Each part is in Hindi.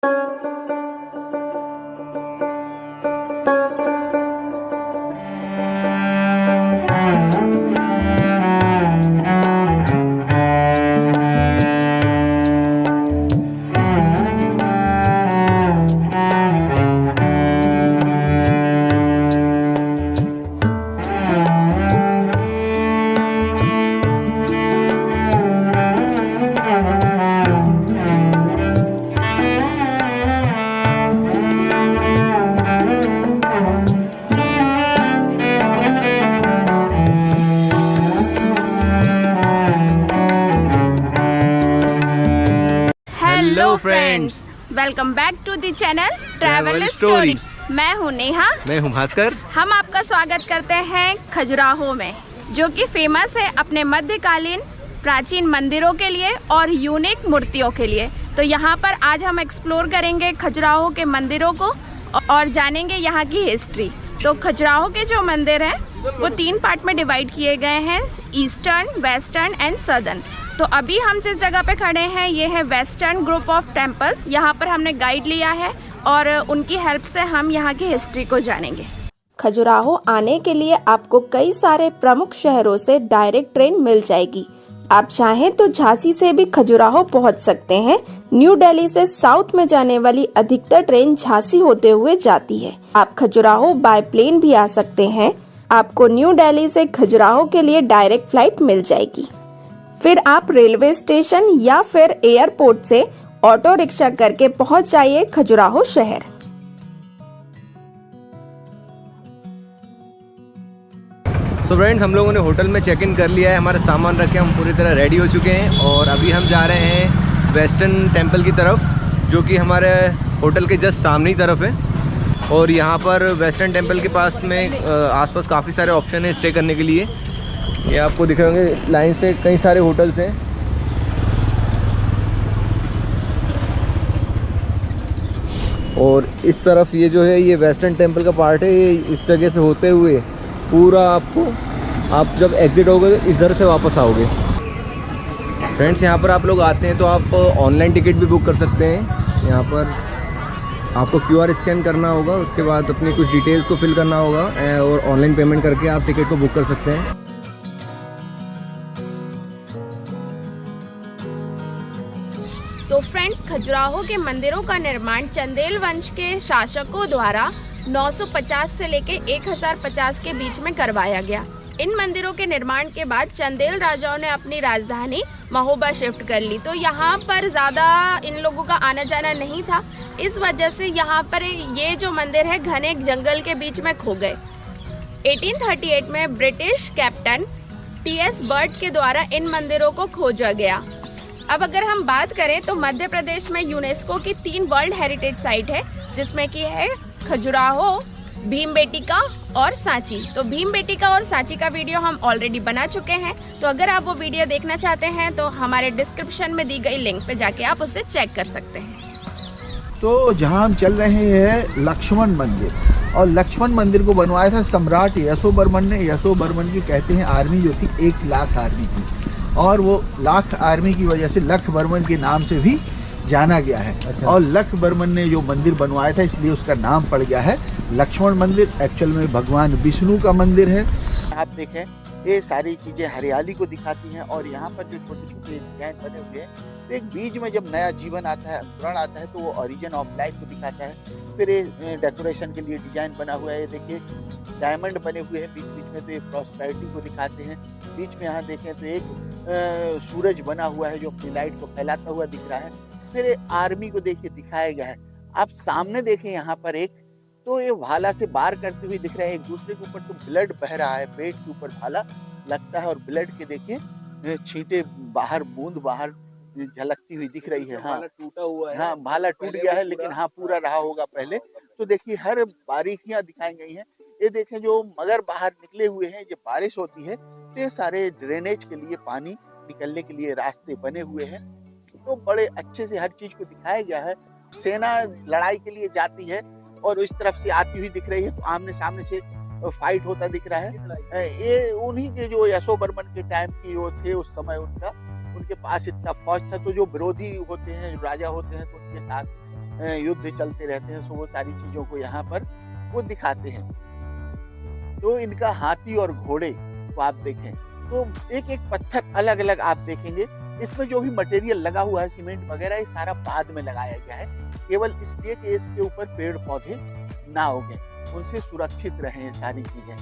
Hello friends, welcome back to the channel travel stories. मैं हूँ नेहा। मैं हूँ भास्कर। हम आपका स्वागत करते हैं खजुराहो में, जो कि फेमस है अपने मध्यकालीन प्राचीन मंदिरों के लिए और यूनिक मूर्तियों के लिए। तो यहाँ पर आज हम एक्सप्लोर करेंगे खजुराहो के मंदिरों को और जानेंगे यहाँ की हिस्ट्री। तो खजुराहो के जो मंदिर हैं वो 3 पार्ट में डिवाइड किए गए हैं, ईस्टर्न, वेस्टर्न एंड सदर्न। तो अभी हम जिस जगह पे खड़े हैं ये है वेस्टर्न ग्रुप ऑफ टेम्पल्स। यहाँ पर हमने गाइड लिया है और उनकी हेल्प से हम यहाँ की हिस्ट्री को जानेंगे। खजुराहो आने के लिए आपको कई सारे प्रमुख शहरों से डायरेक्ट ट्रेन मिल जाएगी। आप चाहें तो झांसी से भी खजुराहो पहुँच सकते हैं। न्यू दिल्ली से साउथ में जाने वाली अधिकतर ट्रेन झांसी होते हुए जाती है। आप खजुराहो बाय प्लेन भी आ सकते हैं। आपको न्यू दिल्ली से खजुराहो के लिए डायरेक्ट फ्लाइट मिल जाएगी। फिर आप रेलवे स्टेशन या फिर एयरपोर्ट से ऑटो रिक्शा करके पहुंच जाइए खजुराहो शहर। सो फ्रेंड्स, हम लोगों ने होटल में चेक इन कर लिया है, हमारा सामान रखे, हम पूरी तरह रेडी हो चुके हैं और अभी हम जा रहे हैं वेस्टर्न टेम्पल की तरफ, जो कि हमारे होटल के जस्ट सामने ही तरफ है। और यहाँ पर वेस्टर्न टेम्पल के पास में आसपास काफ़ी सारे ऑप्शन हैं स्टे करने के लिए। ये आपको दिख रहे होंगे लाइन से कई सारे होटल्स हैं। और इस तरफ ये जो है ये वेस्टर्न टेम्पल का पार्ट है। ये इस जगह से होते हुए पूरा आपको, आप जब एग्ज़िट होगे तो इधर से वापस आओगे। फ्रेंड्स, यहाँ पर आप लोग आते हैं तो आप ऑनलाइन टिकट भी बुक कर सकते हैं। यहाँ पर आपको QR स्कैन करना होगा, उसके बाद अपनी कुछ डिटेल्स को फिल करना होगा और ऑनलाइन पेमेंट करके आप टिकट को बुक कर सकते हैं। सो फ्रेंड्स, खजुराहो के मंदिरों का निर्माण चंदेल वंश के शासकों द्वारा 950 से लेकर 1050 के बीच में करवाया गया। इन मंदिरों के निर्माण के बाद चंदेल राजाओं ने अपनी राजधानी महोबा शिफ्ट कर ली। तो यहाँ पर ज़्यादा इन लोगों का आना जाना नहीं था, इस वजह से यहाँ पर ये जो मंदिर है घने जंगल के बीच में खो गए। 1838 में ब्रिटिश कैप्टन TS बर्ट के द्वारा इन मंदिरों को खोजा गया। अब अगर हम बात करें तो मध्य प्रदेश में यूनेस्को की 3 वर्ल्ड हेरिटेज साइट है, जिसमें कि है खजुराहो, भीमबेटका और सांची। तो भीमबेटका और सांची का वीडियो हम ऑलरेडी बना चुके हैं, तो अगर आप वो वीडियो देखना चाहते हैं तो हमारे डिस्क्रिप्शन में दी गई लिंक पे जाके आप उसे चेक कर सकते हैं। तो जहाँ हम चल रहे हैं लक्ष्मण मंदिर, और लक्ष्मण मंदिर को बनवाया था सम्राट यशोवर्मन ने। यशोवर्मन की कहते हैं आर्मी जो थी 1 लाख आर्मी थी, और वो लाख आर्मी की वजह से लक्ष्मण के नाम से भी जाना गया है। अच्छा। और लक्ष्मण ने जो मंदिर बनवाया था इसलिए उसका नाम पड़ गया है लक्ष्मण मंदिर। एक्चुअल में भगवान विष्णु का मंदिर है। आप देखें ये सारी चीज़ें हरियाली को दिखाती हैं, और यहाँ पर जो छोटे छोटे डिजाइन बने हुए हैं, तो एक बीज में जब नया जीवन आता है, अंकुरण आता है, तो वो ओरिजिन ऑफ लाइफ को दिखाता है। फिर ये डेकोरेशन के लिए डिजाइन बना हुआ है, ये देखिए डायमंड बने हुए हैं बीच बीच में, तो ये प्रॉस्पेरिटी को दिखाते हैं। बीच में यहाँ देखें तो एक सूरज बना हुआ है जो अपनी लाइट को फैलाता हुआ दिख रहा है। फिर आर्मी को देखिए दिखाया गया है। आप सामने देखें यहाँ पर एक, तो ये भाला से बार करते हुए दिख रहे हैं एक दूसरे के ऊपर, तो ब्लड बह रहा है, पेट के ऊपर भाला लगता है और ब्लड के देखिए छींटे बाहर, बूंद बाहर झलकती हुई दिख रही है। हाँ, टूटा हुआ है। हाँ, भाला टूट गया है, लेकिन हाँ पूरा रहा होगा पहले। तो देखिए हर बारीकियां दिखाई गई हैं। ये देखें जो मगर बाहर निकले हुए हैं, जब बारिश होती है तो ये सारे ड्रेनेज के लिए, पानी निकलने के लिए रास्ते बने हुए हैं। तो बड़े अच्छे से हर चीज को दिखाया गया है। सेना लड़ाई के लिए जाती है और इस तरफ से आती हुई दिख रही है, तो आमने सामने से फाइट होता दिख रहा है। ये उन्हीं के जो यशोवर्मन के टाइम की वो थे उस समय, उनके पास इतना फौज था, तो जो विरोधी होते हैं, राजा होते हैं, तो उनके साथ युद्ध चलते रहते हैं, सो वो सारी चीजों को यहाँ पर वो दिखाते हैं। तो इनका हाथी और घोड़े को आप देखें तो एक एक पत्थर अलग अलग आप देखेंगे। इसमें जो भी मटेरियल लगा हुआ है, सीमेंट वगैरह, ये सारा बाद में लगाया गया है, केवल इसलिए कि इसके ऊपर पेड़ पौधे ना उगे, उनसे सुरक्षित रहे सारी चीजें।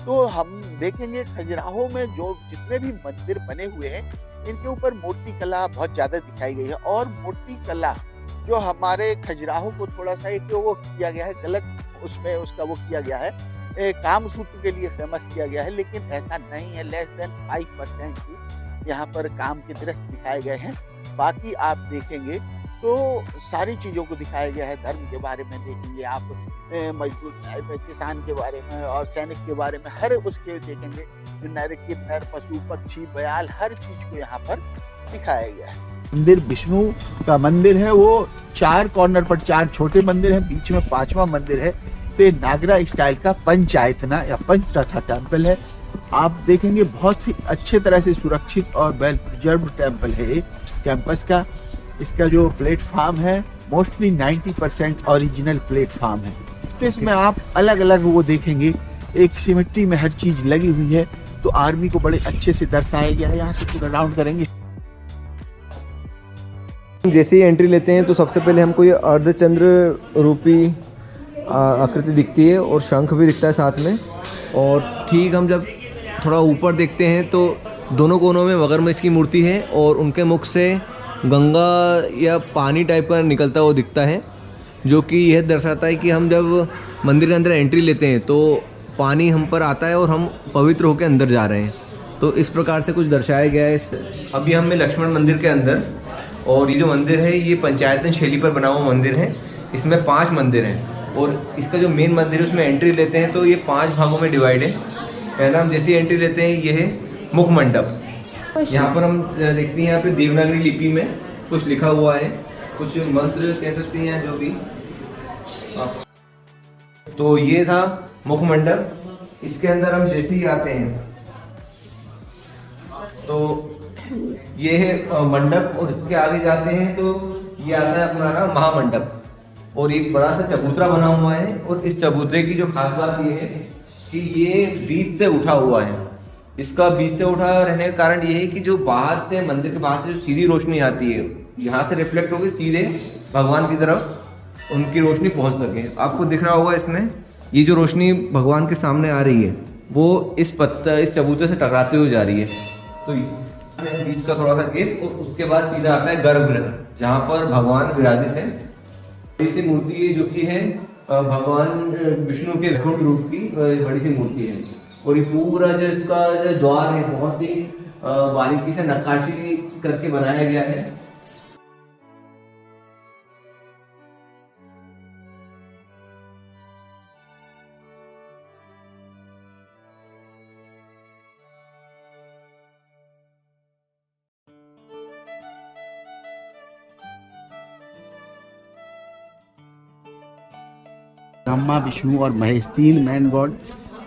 तो हम देखेंगे खजुराहो में जो जितने भी मंदिर बने हुए हैं, इनके ऊपर मूर्ति कला बहुत ज्यादा दिखाई गई है। और मूर्ति कला जो हमारे खजुराहो को थोड़ा सा एक वो किया गया है, गलत उसमें उसका वो किया गया है, कामसूत्र के लिए फेमस किया गया है, लेकिन ऐसा नहीं है। लेस देन 5% ही यहाँ पर काम के दृश्य दिखाए गए हैं। बाकी आप देखेंगे तो सारी चीज़ों को दिखाया गया है। धर्म के बारे में देखेंगे आप, मजदूर किसान के बारे में और सैनिक के बारे में, हर उसके देखेंगे। नर किन्नर, पशु पक्षी, बयाल, हर चीज को यहाँ पर दिखाया गया है। मंदिर विष्णु का मंदिर है, वो 4 कॉर्नर पर 4 छोटे मंदिर हैं, बीच में 5वां मंदिर है। तो ये नागरा स्टाइल का पंचायतना या पंचरथा टेम्पल है। आप देखेंगे बहुत ही अच्छे तरह से सुरक्षित और वेल प्रिजर्व्ड टेम्पल है ये कैंपस का। इसका जो प्लेटफॉर्म है मोस्टली 90% ओरिजिनल प्लेटफॉर्म है। तो इसमें आप अलग अलग वो देखेंगे, एक सिमेट्री में हर चीज लगी हुई है। तो आर्मी को बड़े अच्छे से दर्शाया गया है। यहाँ से पूरा राउंड करेंगे। जैसे ही एंट्री लेते हैं तो सबसे पहले हमको ये अर्धचंद्र रूपी आकृति दिखती है और शंख भी दिखता है साथ में। और ठीक हम जब थोड़ा ऊपर देखते हैं तो दोनों कोनों में मगरमच्छ की मूर्ति है और उनके मुख से गंगा या पानी टाइप का निकलता हुआ दिखता है, जो कि यह दर्शाता है कि हम जब मंदिर के अंदर एंट्री लेते हैं तो पानी हम पर आता है और हम पवित्र होकर अंदर जा रहे हैं। तो इस प्रकार से कुछ दर्शाया गया है। अभी हम लक्ष्मण मंदिर के अंदर, और ये जो मंदिर है ये पंचायतन शैली पर बना हुआ मंदिर है। इसमें 5 मंदिर हैं और इसका जो मेन मंदिर है उसमें एंट्री लेते हैं तो ये 5 भागों में डिवाइड है। पहला हम जैसे एंट्री लेते हैं ये है मुख मंडप। यहाँ पर हम देखते हैं यहाँ पे देवनागरी लिपि में कुछ लिखा हुआ है, कुछ मंत्र कह सकते हैं जो भी। तो ये था मुख मंडप। इसके अंदर हम जैसे ही आते हैं तो ये है मंडप, और इसके आगे जाते हैं तो ये आता है अपना महामंडप। और एक बड़ा सा चबूतरा बना हुआ है, और इस चबूतरे की जो खास बात ये है कि ये बीच से उठा हुआ है। इसका बीच से उठा रहने का कारण ये है कि जो बाहर से, मंदिर के बाहर से जो सीधी रोशनी आती है, यहाँ से रिफ्लेक्ट होकर सीधे भगवान की तरफ उनकी रोशनी पहुँच सके। आपको दिख रहा होगा इसमें ये जो रोशनी भगवान के सामने आ रही है वो इस चबूतरे से टकराते हुए जा रही है। तो बीच का थोड़ा सा गेप, और उसके बाद सीधा आता है गर्भगृह, जहाँ पर भगवान विराजित है। बड़ी सी मूर्ति है जो कि है भगवान विष्णु के वैकुंठ रूप की बड़ी सी मूर्ति है। और ये पूरा जो इसका जो द्वार है बहुत ही बारीकी से नक्काशी करके बनाया गया है। ब्रह्मा, विष्णु और महेश 3 मैन गॉड।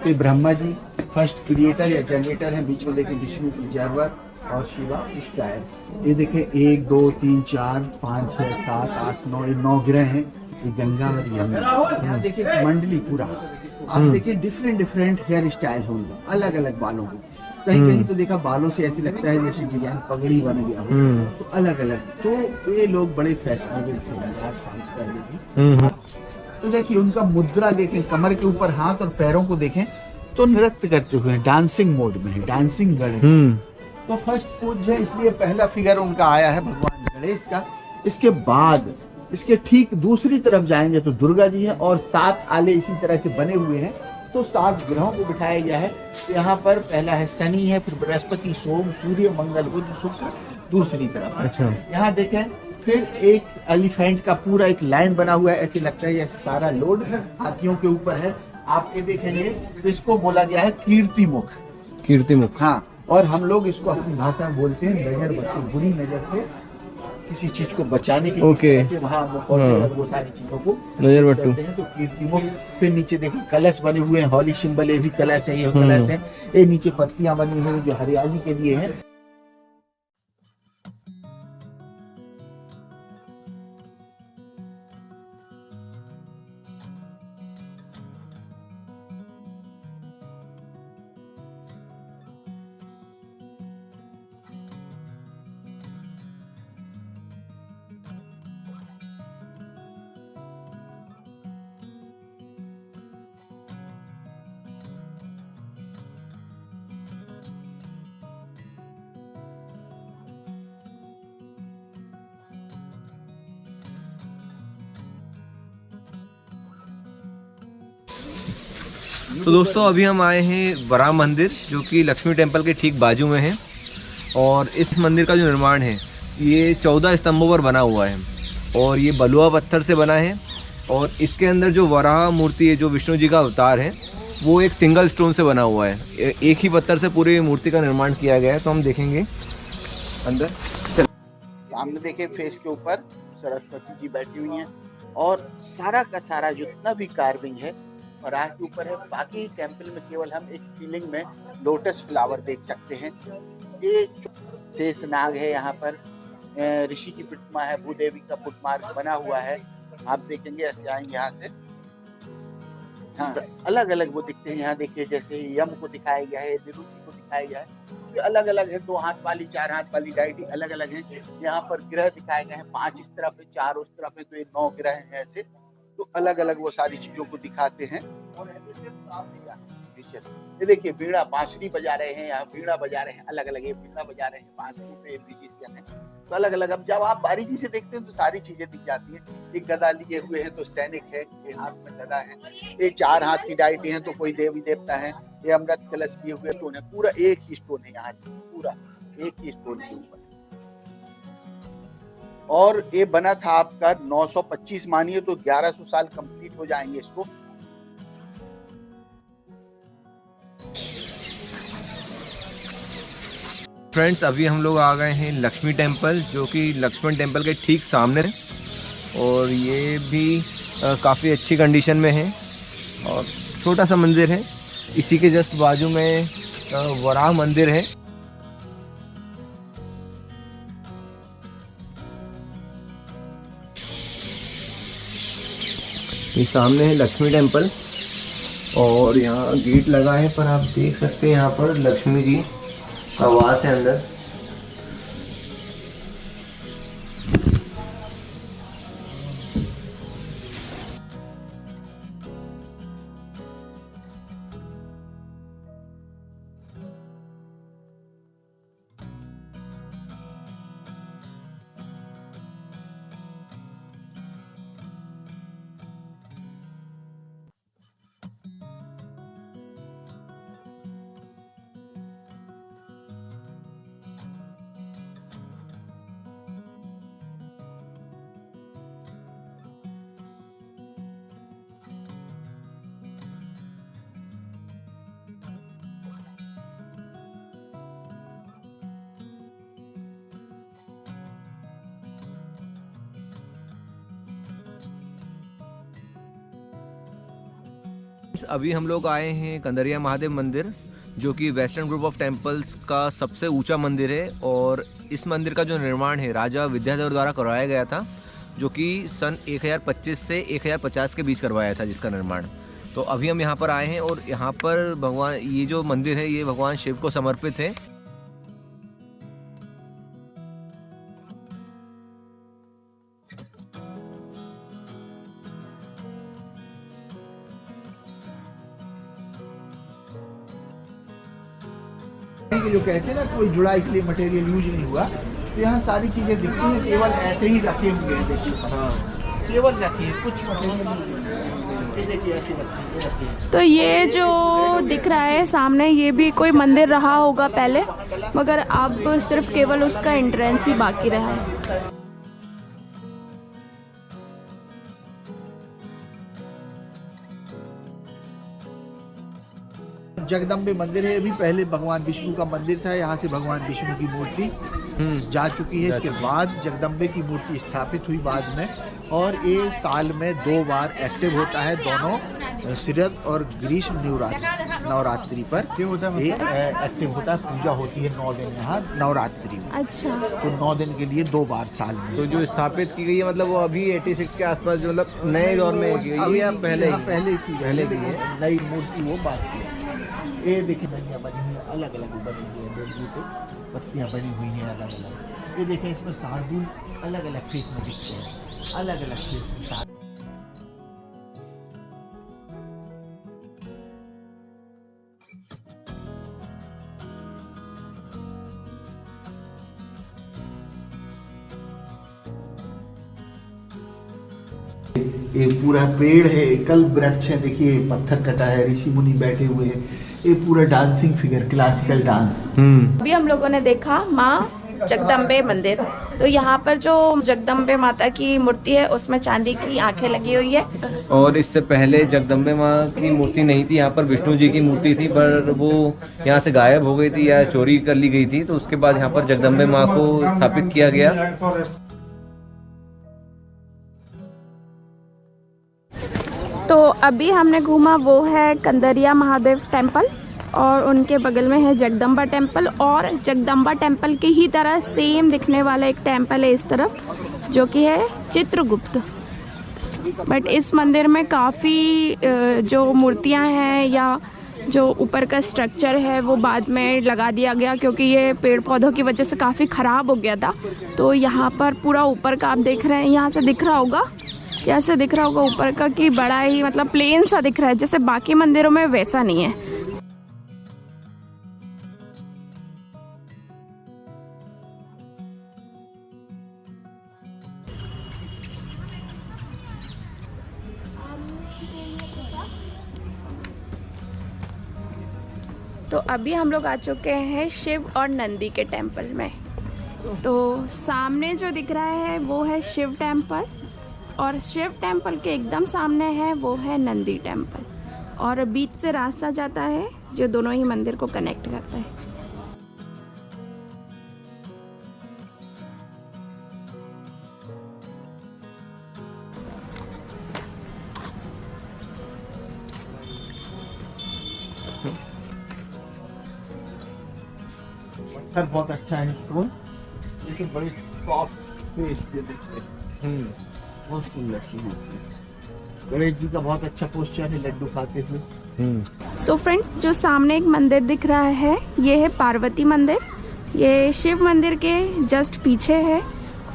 तो ब्रह्मा जी फर्स्ट क्रिएटर या जनरेटर हैं। बीच में देखें विष्णु प्रिजर्वर और शिवा डिस्ट्रॉयर। ये देखें 1 2 3 4 5 6 7 8 9, ये 9 ग्रह हैं। ये गंगा और यमुना। यहाँ देखिए मंडली पूरा, आप देखिए डिफरेंट हेयर स्टाइल होंगे, अलग अलग बालों को। कहीं कहीं तो देखा बालों से ऐसे लगता है जैसे डिजाइन पगड़ी बन गया हो। तो अलग अलग, तो ये लोग बड़े फैशनेबल थे 8 साल पहले भी। तो देखिए उनका मुद्रा देखें, कमर के ऊपर हाथ और पैरों को देखें तो नृत्य करते हुए डांसिंग मोड में है, डांसिंग गणेश। तो फर्स्ट पूज है, इसलिए पहला फिगर उनका आया है भगवान गणेश का। इसके बाद इसके ठीक दूसरी तरफ जाएंगे तो दुर्गा जी है, और 7 आले इसी तरह से बने हुए हैं। तो 7 ग्रहों को बिठाया गया है। तो यहाँ पर पहला है शनि है, फिर बृहस्पति, सोम, सूर्य, मंगल, बुध, शुक्र दूसरी तरफ। अच्छा, यहाँ देखें फिर एक एलिफेंट का पूरा एक लाइन बना हुआ है, ऐसे लगता है ये सारा लोड हाथियों के ऊपर है। आप ये देखेंगे तो इसको बोला गया है कीर्ति मुख। कीर्ति मुख, हाँ। और हम लोग इसको अपनी भाषा में बोलते हैं नजर बट्टू, बुरी नजर से किसी चीज को बचाने के लिए वहाँ वो सारी चीजों को नजर बट्टू हैं। तो कीर्ति मुख। फिर नीचे देखिए कलश बने हुए हैं, हॉली सिंबल, ये भी कलश है, ये कलश है। ये नीचे पत्तियां बनी हुई जो हरियाली के लिए है। तो दोस्तों अभी हम आए हैं वराह मंदिर, जो कि लक्ष्मी टेम्पल के ठीक बाजू में है। और इस मंदिर का जो निर्माण है ये 14 स्तंभों पर बना हुआ है और ये बलुआ पत्थर से बना है। और इसके अंदर जो वराह मूर्ति है, जो विष्णु जी का अवतार है, वो एक सिंगल स्टोन से बना हुआ है। एक ही पत्थर से पूरी मूर्ति का निर्माण किया गया है। तो हम देखेंगे अंदर। सामने देखे फेस के ऊपर सरस्वती जी बैठी हुई हैं और सारा का सारा जितना भी कार्विंग है वराह के ऊपर है। बाकी टेम्पल में केवल हम एक सीलिंग में लोटस फ्लावर देख सकते हैं। ये शेषनाग है, यहाँ पर ऋषि की प्रतिमा है, भूदेवी का फुटमार्क बना हुआ है। आप देखेंगे ऐसे आएंगे यहाँ से, हाँ अलग अलग वो दिखते हैं। यहाँ देखिए जैसे यम को दिखाया गया है, निरुति को दिखाया गया है, ये अलग अलग है। 2 हाथ वाली 4 हाथ वाली डायटी अलग अलग है। यहाँ पर ग्रह दिखाए गए हैं, 5 इस तरफ है, 4 उस तरफ है, तो ये 9 ग्रह हैं ऐसे। तो अलग अलग वो सारी चीजों को दिखाते हैं। ये देखिए वीणा बांसुरी बजा रहे हैं, यहाँ वीणा बजा रहे हैं, अलग अलग ये वीणा बजा रहे हैं, बांसुरी पे म्यूजिशियन है, तो अलग अलग। अब जब आप बारीकी से देखते हैं तो सारी चीजें दिख जाती हैं। एक गदा लिए हुए हैं तो सैनिक है, ये हाथ में गदा है। ये 4 हाथ की डायटी है तो कोई देवी देवता है। ये अमृत कलश किए हुए स्टोन है, पूरा एक ही स्टोन है, यहाँ से पूरा एक ही स्टोन के ऊपर। और ये बना था आपका 925 मानिए तो 1100 साल कंप्लीट हो जाएंगे इसको। फ्रेंड्स अभी हम लोग आ गए हैं लक्ष्मी टेम्पल, जो कि लक्ष्मण टेम्पल के ठीक सामने है। और ये भी काफ़ी अच्छी कंडीशन में है और छोटा सा मंदिर है। इसी के जस्ट बाजू में वराह मंदिर है। ये सामने है लक्ष्मी टेम्पल और यहाँ गेट लगा है, पर आप देख सकते हैं यहाँ पर लक्ष्मी जी का वास है अंदर। अभी हम लोग आए हैं कंदरिया महादेव मंदिर, जो कि वेस्टर्न ग्रुप ऑफ टेम्पल्स का सबसे ऊंचा मंदिर है। और इस मंदिर का जो निर्माण है राजा विद्याधर द्वारा करवाया गया था, जो कि सन 1025 से 1050 के बीच करवाया था जिसका निर्माण। तो अभी हम यहाँ पर आए हैं और यहाँ पर भगवान, ये जो मंदिर है ये भगवान शिव को समर्पित है। जो कहते हैं ना कोई जुड़ाई के लिए मटेरियल यूज नहीं हुआ, तो यहाँ सारी चीजें दिखती हैं, केवल ऐसे ही रखे हुए हैं। देखिए हाँ केवल रखे हैं, कुछ मटेरियल ये देखिए ऐसे रखे हैं। तो ये जो दिख रहा है सामने, ये भी कोई मंदिर रहा होगा पहले, मगर अब सिर्फ केवल उसका एंट्रेंस ही बाकी रहा है। जगदम्बे मंदिर है, अभी पहले भगवान विष्णु का मंदिर था। यहाँ से भगवान विष्णु की मूर्ति जा चुकी है। इसके बाद जगदम्बे की मूर्ति स्थापित हुई बाद में, और ये साल में 2 बार एक्टिव होता है, दोनों शरद और ग्रीष्म नवरात्रि पर ये एक्टिव होता है। पूजा होती है 9 दिन यहाँ नवरात्रि में। अच्छा, तो 9 दिन के लिए 2 बार साल में। तो जो स्थापित की गई है, मतलब वो अभी 86 के आसपास, जो मतलब नए दौर में की गई है, पहले की है नई मूर्ति वो बात की। ये देखिए नैया बनी हुई है, अलग अलग बनी हुई है, बेलजी पे पत्तियाँ बनी हुई हैं अलग अलग। ये देखें इसमें शार्दुल अलग अलग फेस में दिखते हैं, अलग अलग फेस में। ये पूरा पेड़ है, कल्प वृक्ष है, देखिए पत्थर कटा है, ऋषि मुनि बैठे हुए हैं। ये पूरा डांसिंग फिगर, क्लासिकल डांस। अभी हम लोगों ने देखा माँ जगदम्बे मंदिर। तो यहाँ पर जो जगदम्बे माता की मूर्ति है उसमें चांदी की आंखें लगी हुई है। और इससे पहले जगदम्बे माँ की मूर्ति नहीं थी, यहाँ पर विष्णु जी की मूर्ति थी, पर वो यहाँ से गायब हो गई थी या चोरी कर ली गई थी। तो उसके बाद यहाँ पर जगदम्बे माँ को स्थापित किया गया। तो अभी हमने घूमा वो है कंदरिया महादेव टेम्पल, और उनके बगल में है जगदम्बा टेम्पल, और जगदम्बा टेम्पल की ही तरह सेम दिखने वाला एक टेम्पल है इस तरफ, जो कि है चित्रगुप्त। बट इस मंदिर में काफ़ी जो मूर्तियां हैं या जो ऊपर का स्ट्रक्चर है वो बाद में लगा दिया गया, क्योंकि ये पेड़ पौधों की वजह से काफ़ी ख़राब हो गया था। तो यहाँ पर पूरा ऊपर का आप देख रहे हैं, यहाँ से दिख रहा होगा, कैसे दिख रहा होगा ऊपर का, कि बड़ा ही मतलब प्लेन सा दिख रहा है, जैसे बाकी मंदिरों में वैसा नहीं है। तो अभी हम लोग आ चुके हैं शिव और नंदी के टेम्पल में। तो सामने जो दिख रहा है वो है शिव टेम्पल, और शिव टेम्पल के एकदम सामने है वो है नंदी टेम्पल, और बीच से रास्ता जाता है जो दोनों ही मंदिर को कनेक्ट करता है। पत्थर बहुत अच्छा है, लेकिन बड़े सॉफ्ट फेस के दिखते हैं, बहुत सुंदर सी मूर्ति है। गणेश जी का बहुत अच्छा पोस्चर है लड्डू खाते हुए। सो फ्रेंड्स, जो सामने एक मंदिर दिख रहा है ये है पार्वती मंदिर। ये शिव मंदिर के जस्ट पीछे है,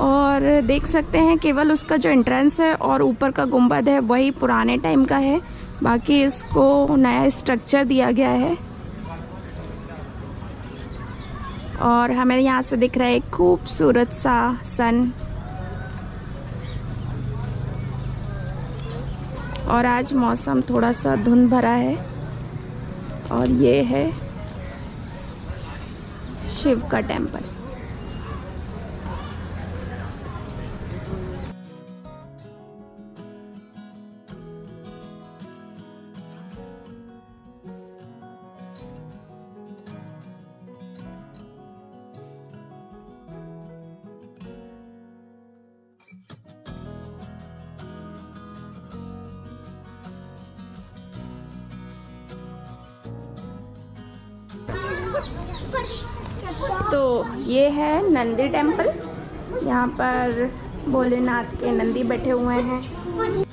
और देख सकते हैं केवल उसका जो एंट्रेंस है और ऊपर का गुंबद है वही पुराने टाइम का है, बाकी इसको नया स्ट्रक्चर दिया गया है। और हमें यहाँ से दिख रहा है एक खूबसूरत सा सन, और आज मौसम थोड़ा सा धुंध भरा है। और ये है शिव का टेम्पल। तो ये है नंदी टेम्पल, यहाँ पर भोलेनाथ के नंदी बैठे हुए हैं।